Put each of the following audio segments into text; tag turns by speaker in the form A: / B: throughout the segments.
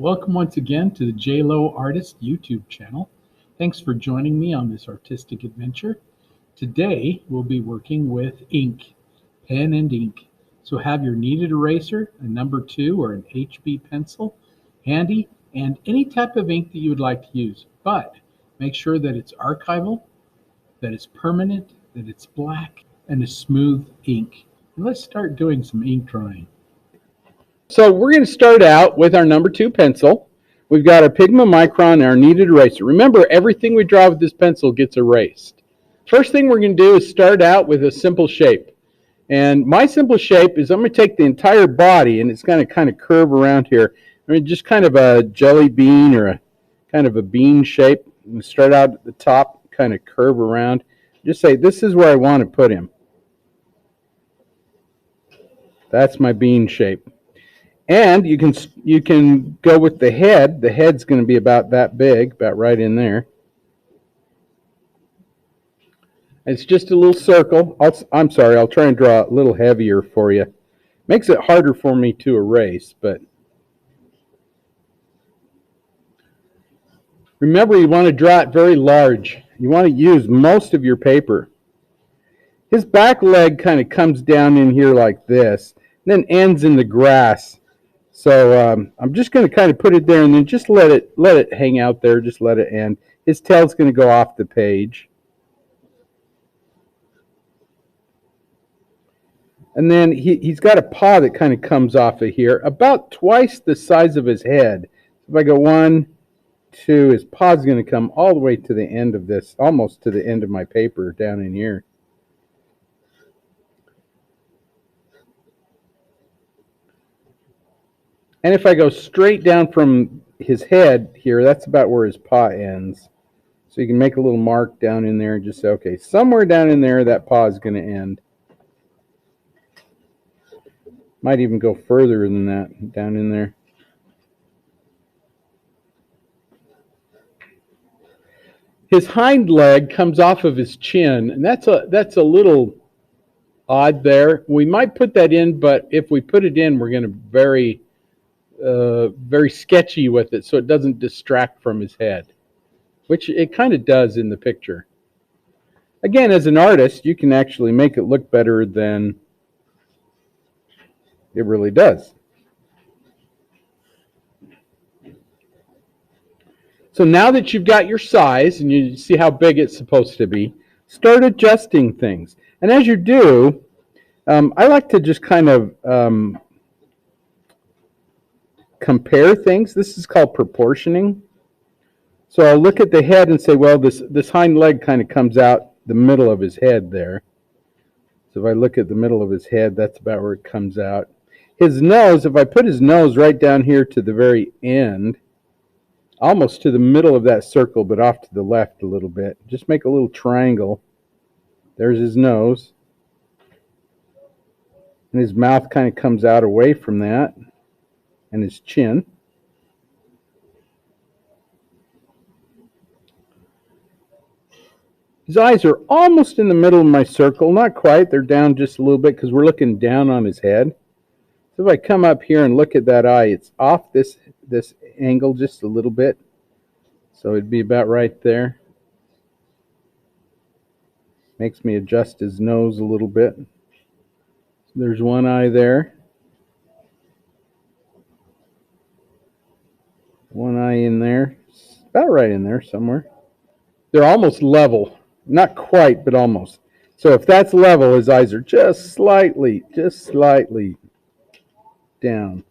A: Welcome once again to the J Lowe Artist YouTube channel. Thanks for joining me on this artistic adventure. Today we'll be working with ink, pen and ink. So have your kneaded eraser, a number 2 or an HB pencil handy, and any type of ink that you would like to use. But make sure that it's archival, that it's permanent, that it's black, and a smooth ink. And let's start doing some ink drawing.
B: So we're going to start out with our number 2 pencil. We've got our Pigma Micron and our kneaded eraser. Remember, everything we draw with this pencil gets erased. First thing we're going to do is start out with a simple shape. And my simple shape is I'm going to take the entire body, and it's going to kind of curve around here. I mean, just kind of a jelly bean or a kind of a bean shape. I'm going to start out at the top, kind of curve around. Just say, this is where I want to put him. That's my bean shape. And you can go with the head. The head's going to be about that big, about right in there. It's just a little circle. I'm sorry, I'll try and draw a little heavier for you. Makes it harder for me to erase, but remember, you want to draw it very large. You want to use most of your paper. His back leg kind of comes down in here like this, and then ends in the grass. So I'm just going to kind of put it there and then just let it hang out there. Just let it end. His tail's going to go off the page. And then he's got a paw that kind of comes off of here, about twice the size of his head. If I go 1, 2, his paw's going to come all the way to the end of this, almost to the end of my paper down in here. And if I go straight down from his head here, that's about where his paw ends. So you can make a little mark down in there and just say, okay, somewhere down in there, that paw is going to end. Might even go further than that, down in there. His hind leg comes off of his chin, and that's a little odd there. We might put that in, but if we put it in, we're going to very sketchy with it so it doesn't distract from his head, which it kind of does in the picture. Again, as an artist, you can actually make it look better than it really does. So now that you've got your size and you see how big it's supposed to be, start adjusting things. And as you do, I like to just kind of compare things. This is called proportioning. So I'll look at the head and say, well, this hind leg kind of comes out the middle of his head there. So if I look at the middle of his head, that's about where it comes out. His nose, if I put his nose right down here to the very end, almost to the middle of that circle, but off to the left a little bit, just make a little triangle. There's his nose. And his mouth kind of comes out away from that. And his chin. His eyes are almost in the middle of my circle, not quite. They're down just a little bit because we're looking down on his head. So if I come up here and look at that eye, it's off this angle just a little bit. So it'd be about right there. Makes me adjust his nose a little bit. So there's one eye there. One eye in there, about right in there somewhere. They're almost level. Not quite, but almost. So if that's level, his eyes are just slightly down.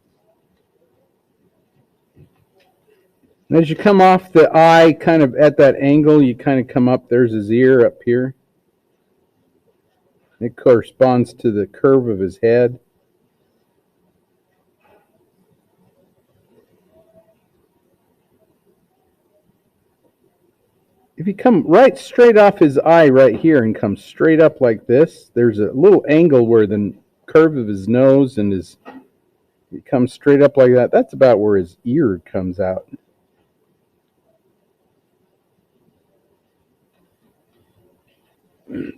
B: And as you come off the eye, kind of at that angle, you kind of come up. There's his ear up here. It corresponds to the curve of his head. If you come right straight off his eye right here and come straight up like this, there's a little angle where the curve of his nose and it comes straight up like that. That's about where his ear comes out.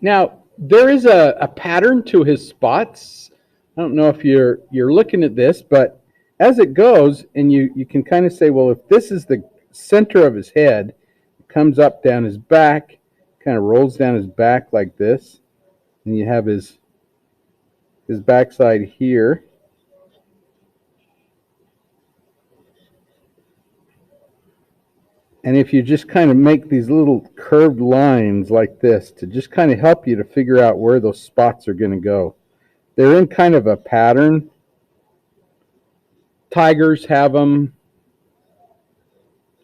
B: Now, there is a pattern to his spots. I don't know if you're looking at this, but As it goes, and you can kind of say, well, if this is the center of his head, it comes up down his back, kind of rolls down his back like this, and you have his backside here. And if you just kind of make these little curved lines like this to just kind of help you to figure out where those spots are going to go. They're in kind of a pattern. Tigers have them.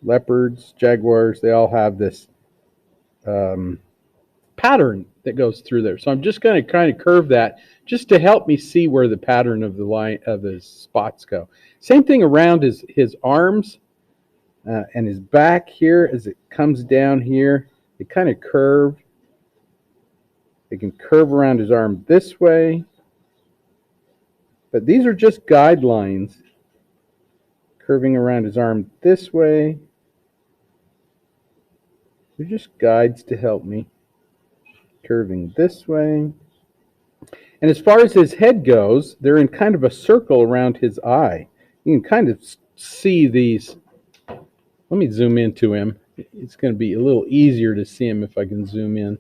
B: Leopards, jaguars, they all have this pattern that goes through there. So I'm just going to kind of curve that just to help me see where the pattern of the line of his spots go. Same thing around his arms. And his back here, as it comes down here, they kind of curve. They can curve around his arm this way. But these are just guidelines. Curving around his arm this way. They're just guides to help me. Curving this way. And as far as his head goes, they're in kind of a circle around his eye. You can kind of see these. Let me zoom into him. It's going to be a little easier to see him if I can zoom in.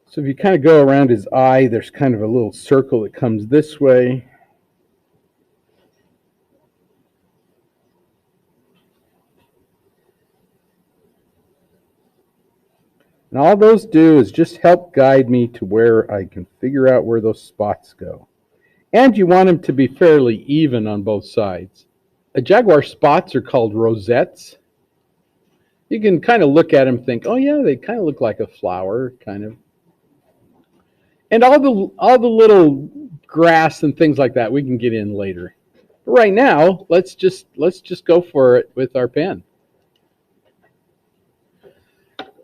B: So if you kind of go around his eye, there's kind of a little circle that comes this way. And all those do is just help guide me to where I can figure out where those spots go. And you want them to be fairly even on both sides. A jaguar spots are called rosettes. You can kind of look at them and think, oh yeah, they kind of look like a flower, kind of. And all the little grass and things like that we can get in later. But right now, let's just go for it with our pen.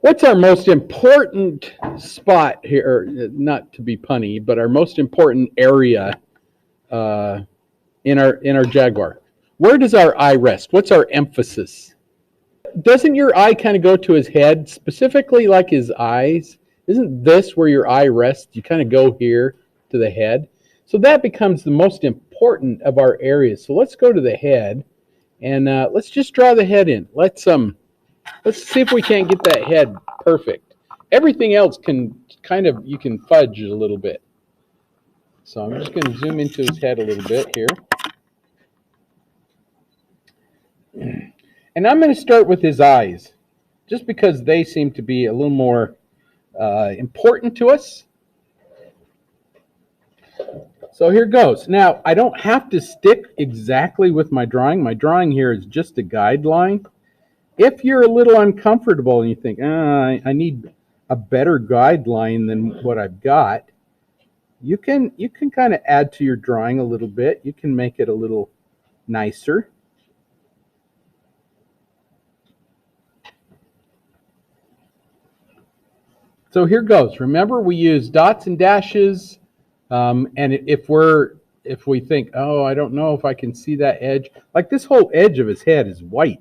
B: What's our most important spot here? Not to be punny, but our most important area in our Jaguar. Where does our eye rest? What's our emphasis? Doesn't your eye kind of go to his head, specifically like his eyes? Isn't this where your eye rests? You kind of go here to the head. So that becomes the most important of our areas. So let's go to the head, and let's just draw the head in. Let's see if we can't get that head perfect. Everything else can kind of, you can fudge it a little bit. So I'm just going to zoom into his head a little bit here. And I'm going to start with his eyes, just because they seem to be a little more important to us. So here goes. Now, I don't have to stick exactly with my drawing. My drawing here is just a guideline. If you're a little uncomfortable and you think, I need a better guideline than what I've got, you can kind of add to your drawing a little bit. You can make it a little nicer. So here goes. Remember, we use dots and dashes, and if we think, oh, I don't know if I can see that edge, like this whole edge of his head is white,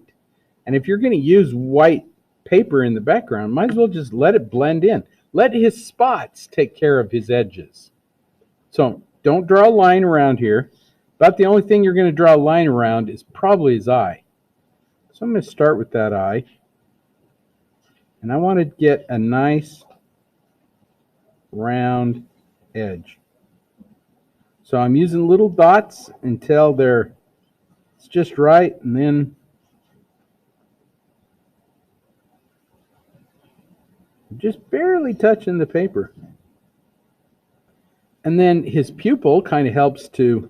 B: and if you're going to use white paper in the background, might as well just let it blend in. Let his spots take care of his edges. So don't draw a line around here. About the only thing you're going to draw a line around is probably his eye. So I'm going to start with that eye, and I want to get a nice round edge. So I'm using little dots until it's just right, and then just barely touching the paper. And then his pupil kind of helps to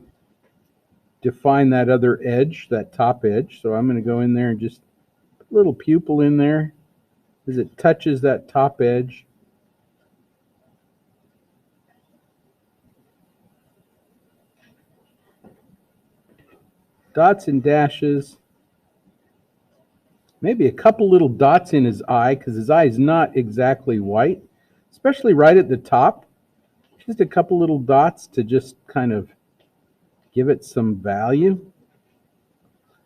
B: define that other edge, that top edge. So I'm going to go in there and just put a little pupil in there as it touches that top edge. Dots and dashes. Maybe a couple little dots in his eye, because his eye is not exactly white, especially right at the top. Just a couple little dots to just kind of give it some value.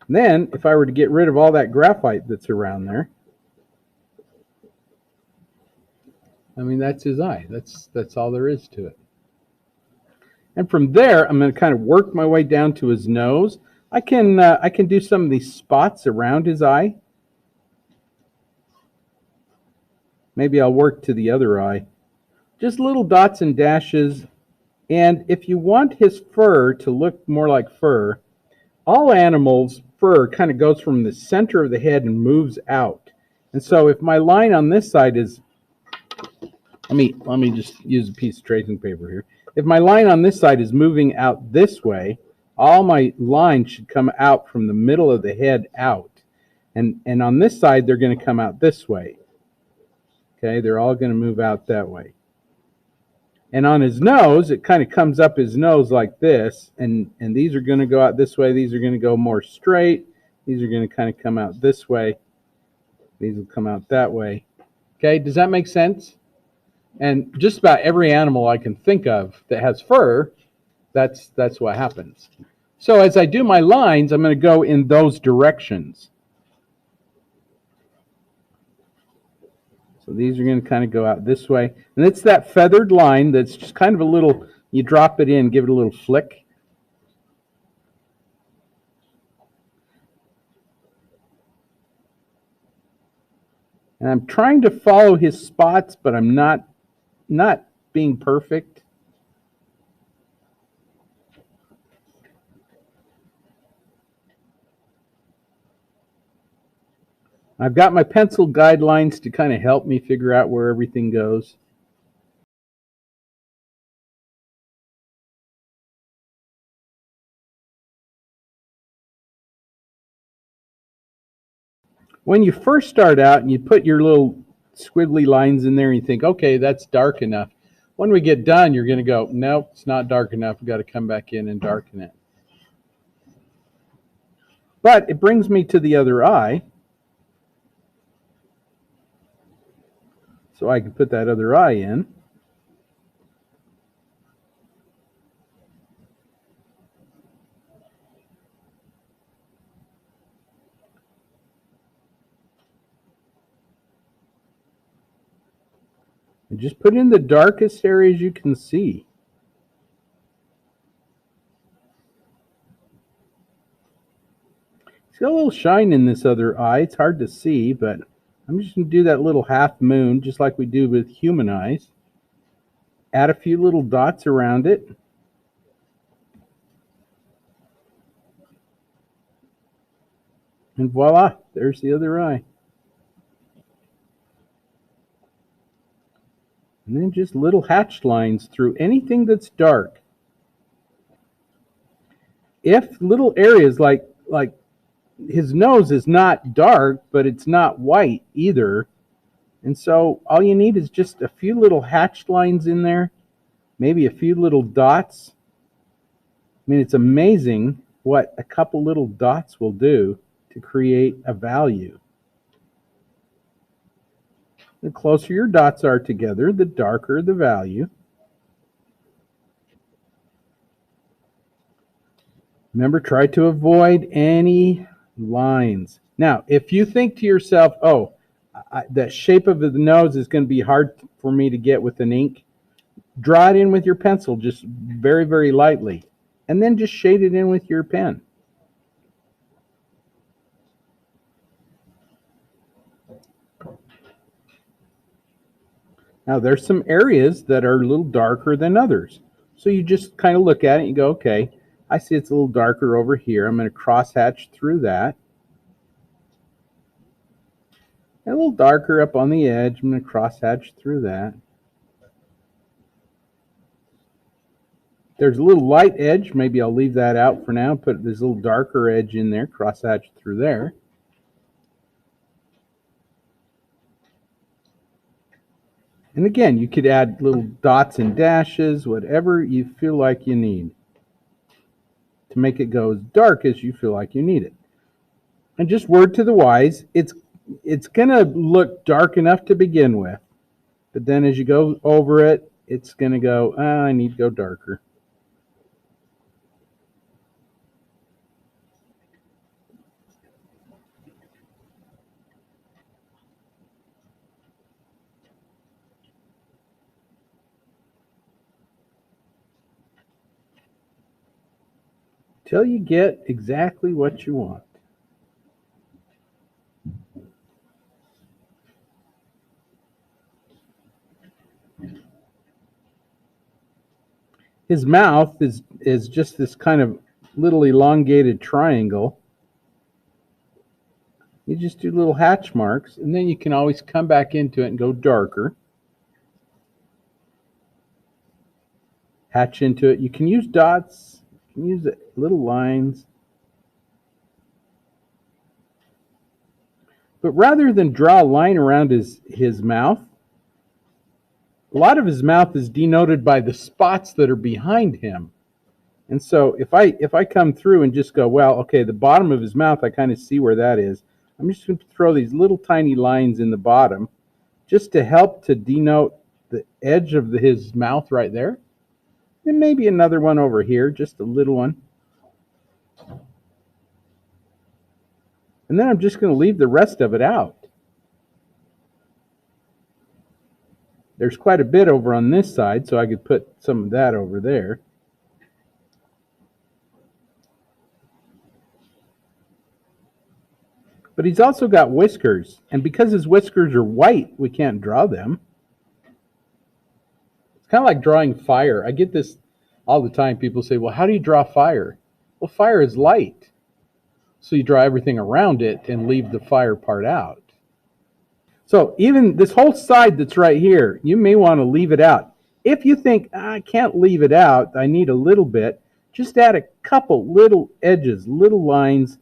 B: And then, if I were to get rid of all that graphite that's around there, I mean, that's his eye. That's all there is to it. And from there, I'm going to kind of work my way down to his nose. I can do some of these spots around his eye. Maybe I'll work to the other eye. Just little dots and dashes. And if you want his fur to look more like fur, all animals' fur kind of goes from the center of the head and moves out. And so if my line on this side is, let me just use a piece of tracing paper here. If my line on this side is moving out this way, all my lines should come out from the middle of the head out. And on this side, they're going to come out this way. Okay, they're all going to move out that way. And on his nose, it kind of comes up his nose like this, and these are going to go out this way. These are going to go more straight. These are going to kind of come out this way. These will come out that way. Okay, does that make sense? And just about every animal I can think of that has fur, that's what happens. So as I do my lines, I'm going to go in those directions. So these are going to kind of go out this way. And it's that feathered line that's just kind of a little, you drop it in, give it a little flick. And I'm trying to follow his spots, but I'm not being perfect. I've got my pencil guidelines to kind of help me figure out where everything goes. When you first start out and you put your little squiggly lines in there and you think, okay, that's dark enough. When we get done, you're going to go, nope, it's not dark enough. We've got to come back in and darken it. But it brings me to the other eye. So I can put that other eye in. And just put in the darkest areas you can see. It's got a little shine in this other eye. It's hard to see, but I'm just going to do that little half moon just like we do with human eyes. Add a few little dots around it. And voila, there's the other eye. And then just little hatched lines through anything that's dark. If little areas like his nose is not dark, but it's not white either. And so all you need is just a few little hatched lines in there, maybe a few little dots. I mean, it's amazing what a couple little dots will do to create a value. The closer your dots are together, the darker the value. Remember, try to avoid any lines. Now, if you think to yourself, oh, that shape of the nose is going to be hard for me to get with an ink, draw it in with your pencil just very, very lightly, and then just shade it in with your pen. Now, there's some areas that are a little darker than others. So you just kind of look at it and you go, okay, I see it's a little darker over here. I'm going to cross hatch through that. And a little darker up on the edge. I'm going to cross hatch through that. There's a little light edge. Maybe I'll leave that out for now. Put this little darker edge in there. Cross hatch through there. And again, you could add little dots and dashes, whatever you feel like you need to make it go as dark as you feel like you need it. And just word to the wise, it's going to look dark enough to begin with, but then as you go over it, it's going to go, I need to go darker. till you get exactly what you want. His mouth is just this kind of little elongated triangle. You just do little hatch marks, and then you can always come back into it and go darker. Hatch into it. You can use dots, you can use little lines. But rather than draw a line around his mouth, a lot of his mouth is denoted by the spots that are behind him. And so if I come through and just go, well, okay, the bottom of his mouth, I kind of see where that is. I'm just going to throw these little tiny lines in the bottom just to help to denote the edge of his mouth right there. And maybe another one over here, just a little one. And then I'm just going to leave the rest of it out. There's quite a bit over on this side, so I could put some of that over there. But he's also got whiskers, and because his whiskers are white, we can't draw them. It's kind of like drawing fire. I get this all the time. People say, well, how do you draw fire? Well, fire is light. So you draw everything around it and leave the fire part out. So even this whole side that's right here, you may want to leave it out. If you think, I can't leave it out, I need a little bit, just add a couple little edges, little lines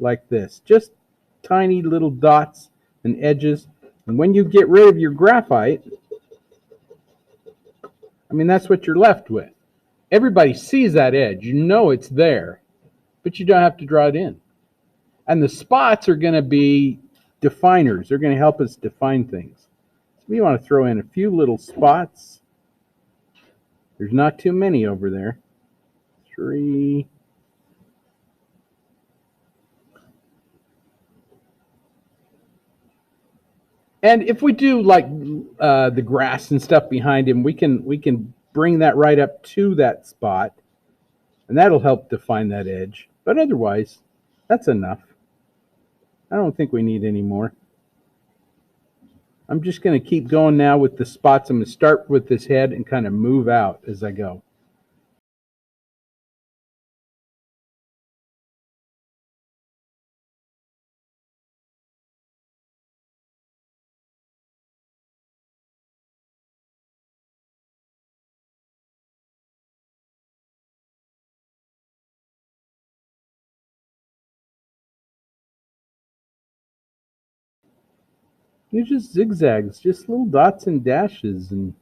B: like this. Just tiny little dots and edges. And when you get rid of your graphite, I mean, that's what you're left with. Everybody sees that edge. You know it's there, but you don't have to draw it in. And the spots are going to be definers. They're going to help us define things. So we want to throw in a few little spots. There's not too many over there. 3. And if we do like the grass and stuff behind him, we can bring that right up to that spot, and that'll help define that edge. But otherwise, that's enough. I don't think we need any more. I'm just going to keep going now with the spots. I'm going to start with this head and kind of move out as I go. They're just zigzags, just little dots and dashes. And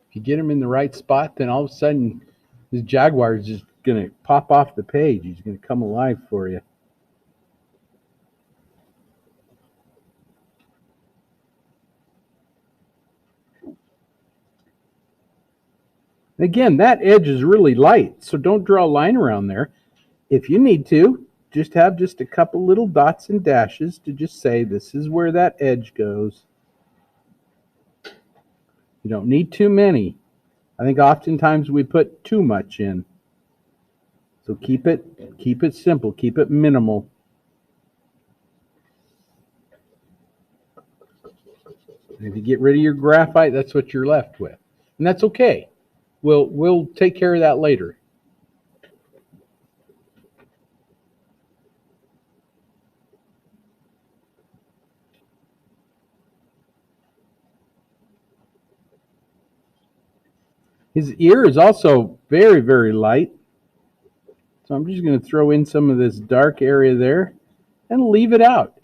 B: if you get them in the right spot, then all of a sudden this Jaguar is just going to pop off the page. He's going to come alive for you. Again, that edge is really light, so don't draw a line around there. If you need to, just have just a couple little dots and dashes to just say this is where that edge goes. You don't need too many. I think oftentimes we put too much in. So keep it simple, keep it minimal. And if you get rid of your graphite, that's what you're left with. And that's okay. We'll take care of that later. His ear is also very, very light. So I'm just going to throw in some of this dark area there and leave it out.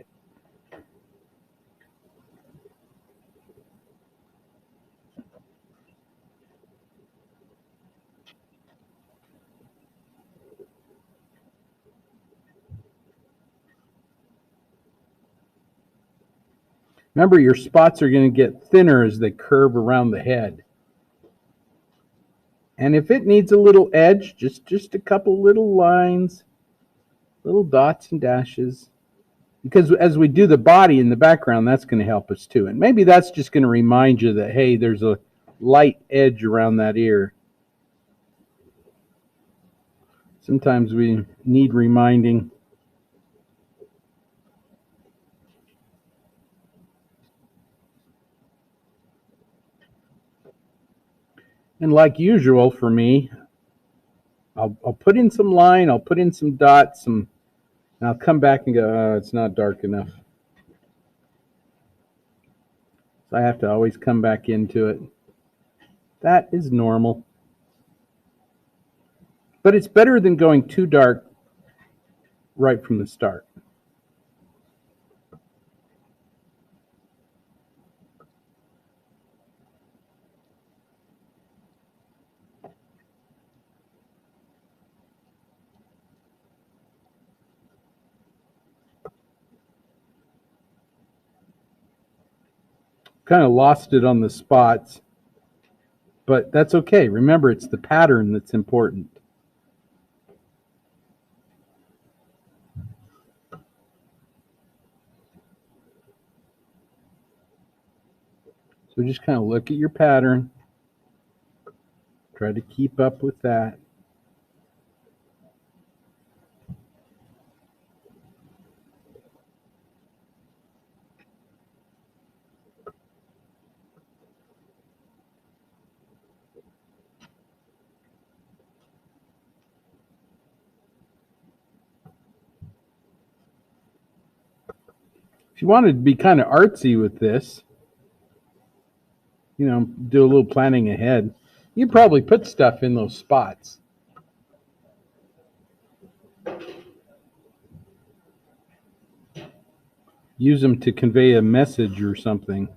B: Remember, your spots are going to get thinner as they curve around the head. And if it needs a little edge, just a couple little lines, little dots and dashes. Because as we do the body in the background, that's going to help us too. And maybe that's just going to remind you that, hey, there's a light edge around that ear. Sometimes we need reminding. And like usual for me, I'll put in some line, I'll put in some dots, and I'll come back and go, oh, it's not dark enough. So I have to always come back into it. That is normal. But it's better than going too dark right from the start. Kind of lost it on the spots, but that's okay. Remember, it's the pattern that's important. So just kind of look at your pattern. Try to keep up with that. If you wanted to be kind of artsy with this, you know, do a little planning ahead, you probably put stuff in those spots. Use them to convey a message or something.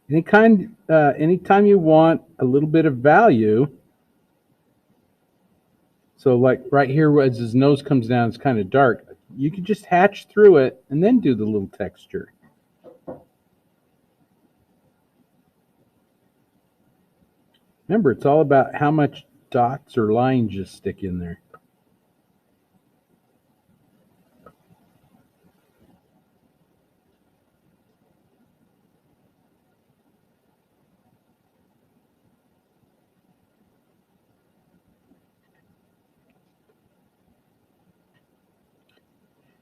B: Anytime you want a little bit of value, so like right here as his nose comes down, it's kind of dark. You can just hatch through it and then do the little texture. Remember, it's all about how much dots or lines you stick in there.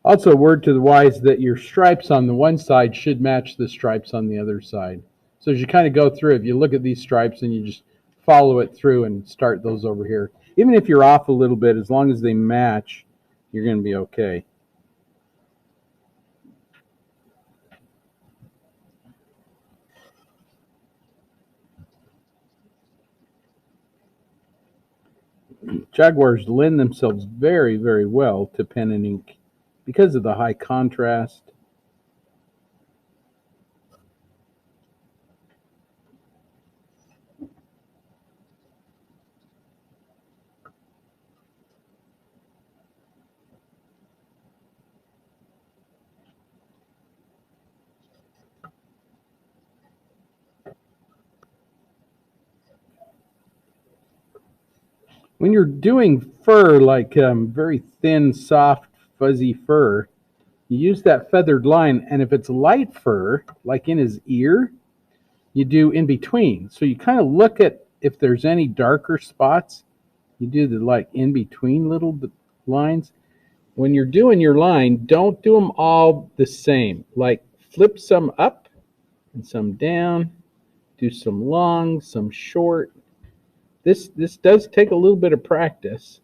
B: Also, a word to the wise that your stripes on the one side should match the stripes on the other side. So as you kind of go through, if you look at these stripes and you just follow it through and start those over here, even if you're off a little bit, as long as they match, you're going to be okay. Jaguars lend themselves very, very well to pen and ink because of the high contrast. When you're doing fur, like very thin, soft, fuzzy fur, you use that feathered line, and if it's light fur, like in his ear, you do in between. So you kind of look at if there's any darker spots, you do the like in between little lines. When you're doing your line, don't do them all the same. Like flip some up and some down, do some long, some short. This does take a little bit of practice.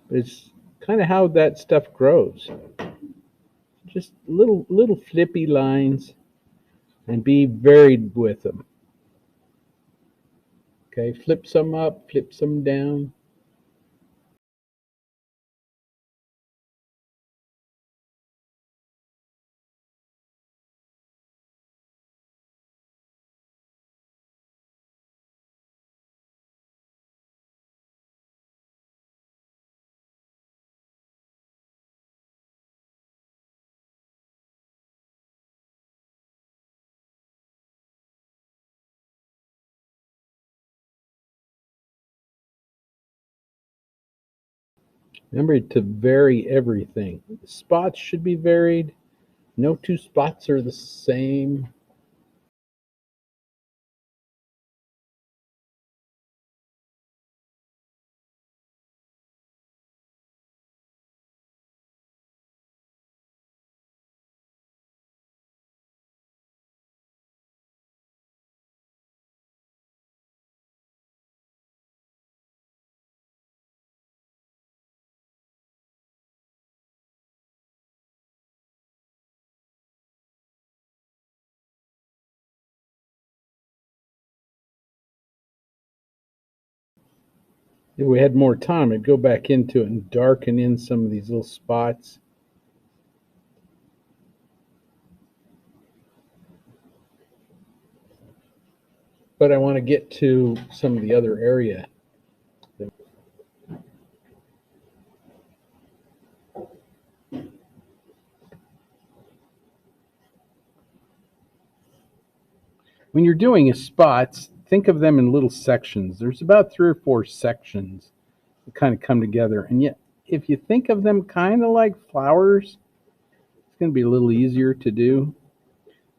B: But it's kind of how that stuff grows. Just little flippy lines, and be varied with them. Okay, flip some up, flip some down. Remember to vary everything. Spots should be varied. No two spots are the same. If we had more time, I'd go back into it and darken in some of these little spots. But I want to get to some of the other area. When you're doing spots, think of them in little sections. There's about 3 or 4 sections that kind of come together. And yet, if you think of them kind of like flowers, it's going to be a little easier to do.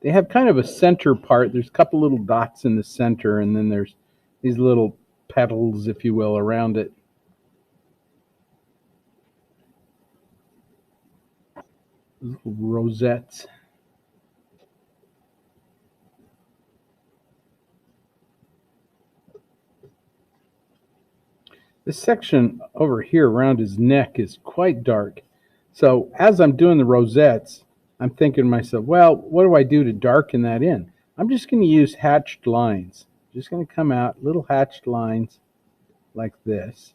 B: They have kind of a center part. There's a couple little dots in the center, and then there's these little petals, if you will, around it. Little rosettes. This section over here around his neck is quite dark. So as I'm doing the rosettes, I'm thinking to myself, well, what do I do to darken that in? I'm just going to use hatched lines. Just going to come out little hatched lines like this.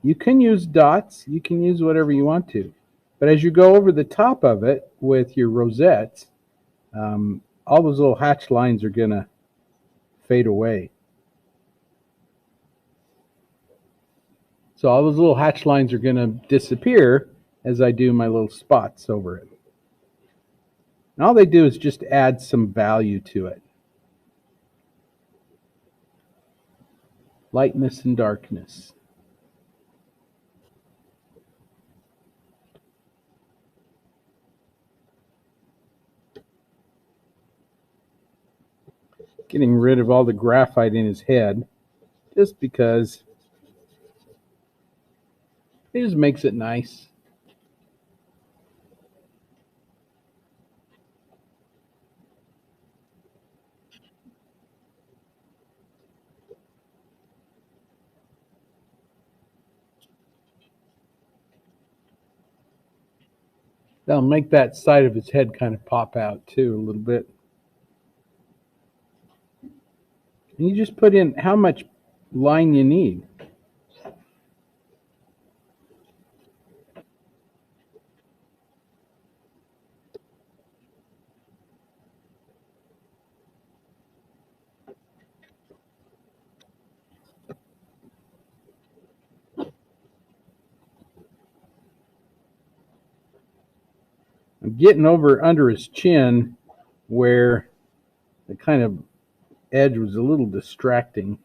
B: You can use dots. You can use whatever you want to. But as you go over the top of it with your rosettes, all those little hatched lines are going to fade away. So all those little hatch lines are going to disappear as I do my little spots over it. And all they do is just add some value to it. Lightness and darkness. Getting rid of all the graphite in his head just because it just makes it nice. That'll make that side of his head kind of pop out too a little bit. And you just put in how much line you need. I'm getting over under his chin where the kind of edge was a little distracting.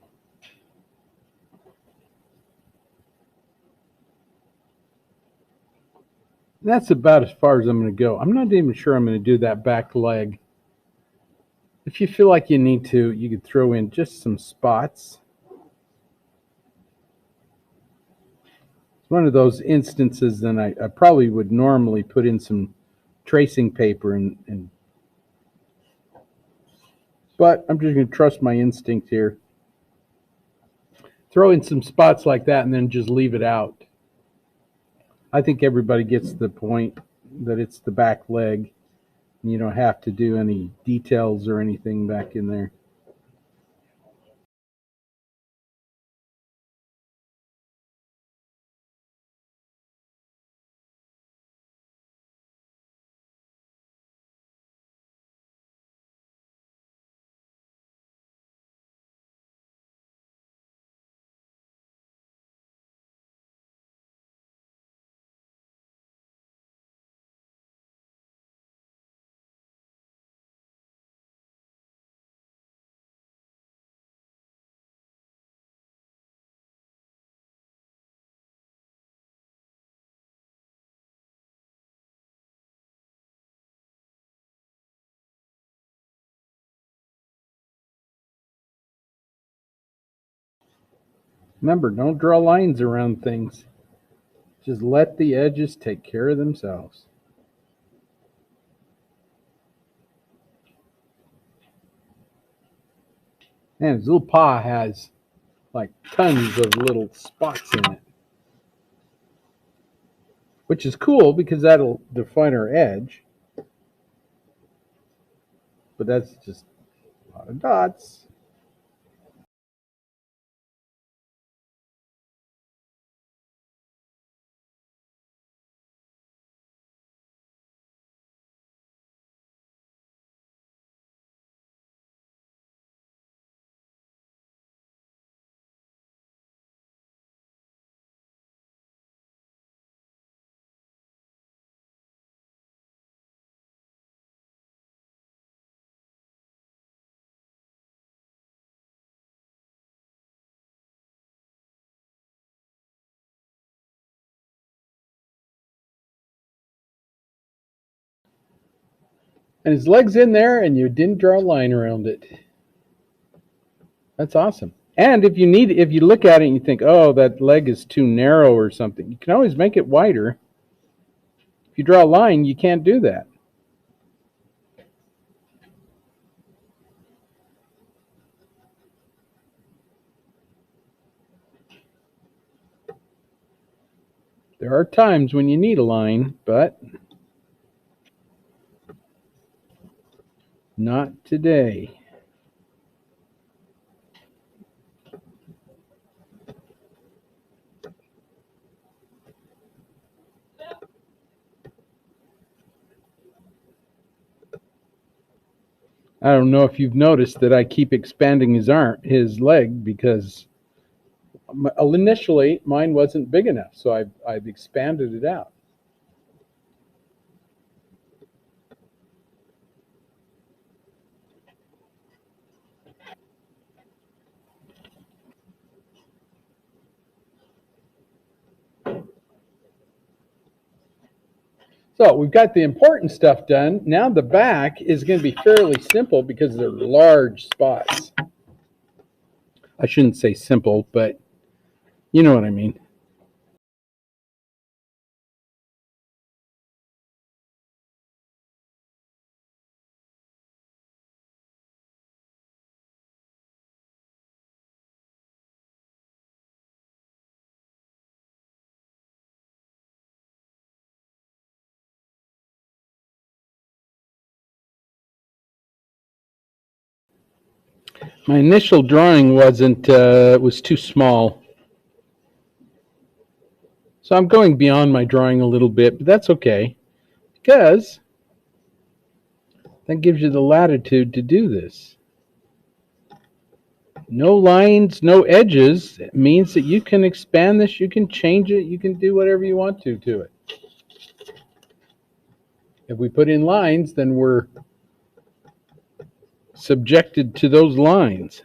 B: That's about as far as I'm going to go. I'm not even sure I'm going to do that back leg. If you feel like you need to, you could throw in just some spots. It's one of those instances then I probably would normally put in some tracing paper but I'm just going to trust my instinct here. Throw in some spots like that and then just leave it out. I think everybody gets the point that it's the back leg. And you don't have to do any details or anything back in there. Remember, don't draw lines around things. Just let the edges take care of themselves. Man, his little paw has like tons of little spots in it, which is cool because that'll define our edge. But that's just a lot of dots. And his leg's in there and you didn't draw a line around it. That's awesome. And if you look at it and you think, oh, that leg is too narrow or something, you can always make it wider. If you draw a line, you can't do that. There are times when you need a line, but not today. I don't know if you've noticed that I keep expanding his leg, because initially mine wasn't big enough, so I've expanded it out. So we've got the important stuff done. Now the back is going to be fairly simple because they're large spots. I shouldn't say simple, but you know what I mean. My initial drawing was too small. So I'm going beyond my drawing a little bit, but that's okay, because that gives you the latitude to do this. No lines, no edges. It means that you can expand this, you can change it, you can do whatever you want to it. If we put in lines, then we're subjected to those lines.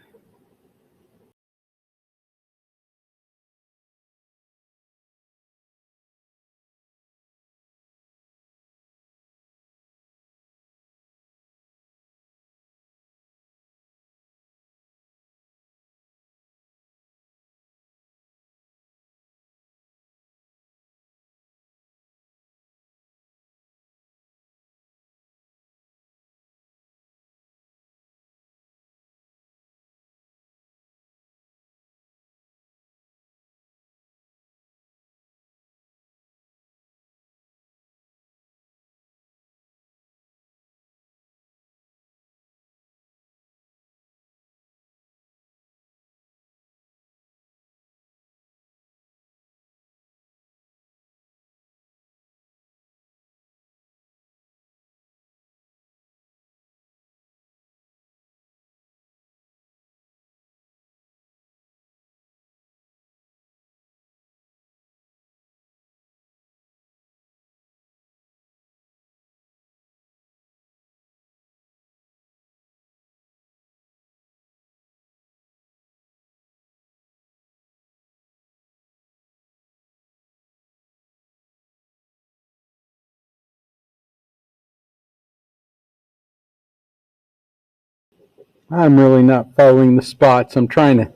B: I'm really not following the spots. I'm trying to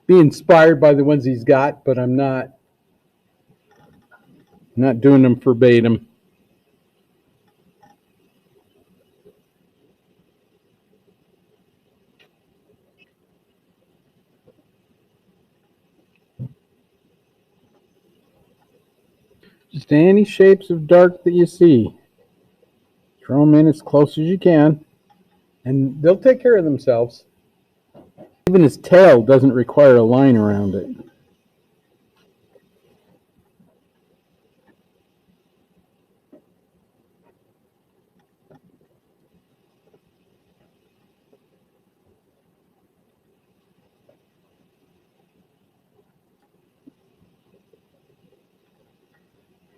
B: be inspired by the ones he's got, but I'm not doing them verbatim. Just any shapes of dark that you see. Throw them in as close as you can, and they'll take care of themselves. Even his tail doesn't require a line around it.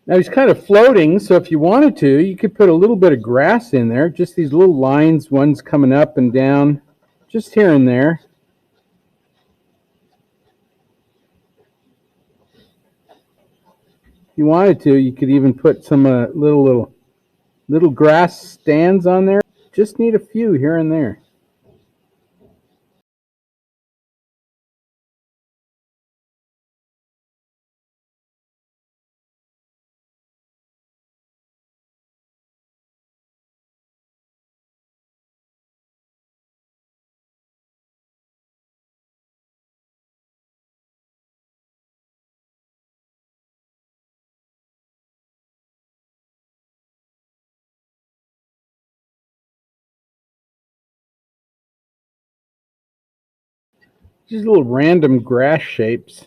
B: Now he's kind of floating, so if you wanted to, you could put a little bit of grass in there, just these little lines, one's coming up and down, just here and there. If you wanted to, you could even put some little grass stands on there. Just need a few here and there. Just little random grass shapes.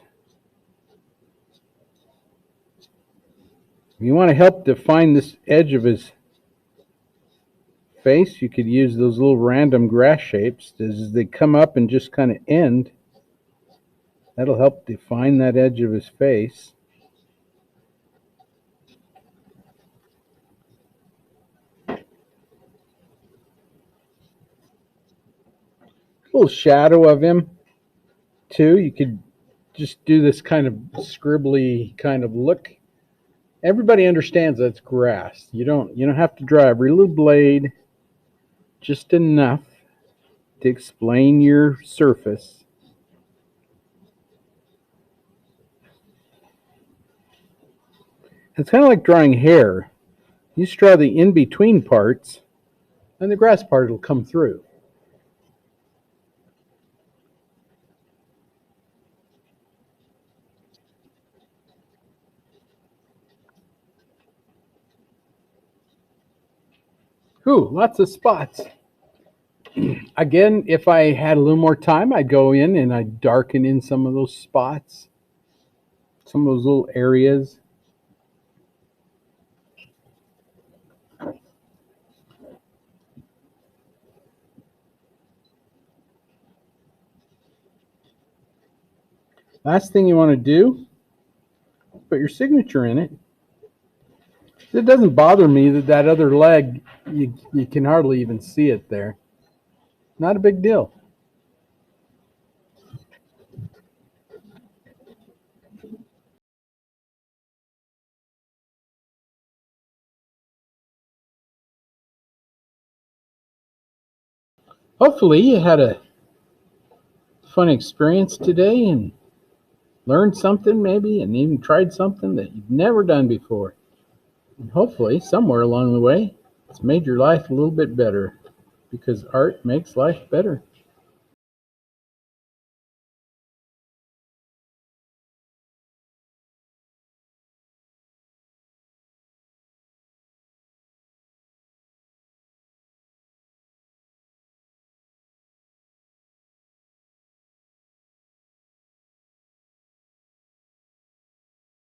B: If you want to help define this edge of his face, you could use those little random grass shapes as they come up and just kind of end. That'll help define that edge of his face. A little shadow of him too. You could just do this kind of scribbly kind of look. Everybody understands that's grass. You don't have to draw every little blade, just enough to explain your surface. It's kind of like drawing hair. You just draw the in-between parts, and the grass part will come through. Ooh, lots of spots. Again, if I had a little more time, I'd go in and I'd darken in some of those spots, some of those little areas. Last thing you want to do, put your signature in it. It doesn't bother me that other leg, you can hardly even see it there. Not a big deal. Hopefully you had a fun experience today and learned something maybe, and even tried something that you've never done before. And hopefully somewhere along the way it's made your life a little bit better, because art makes life better.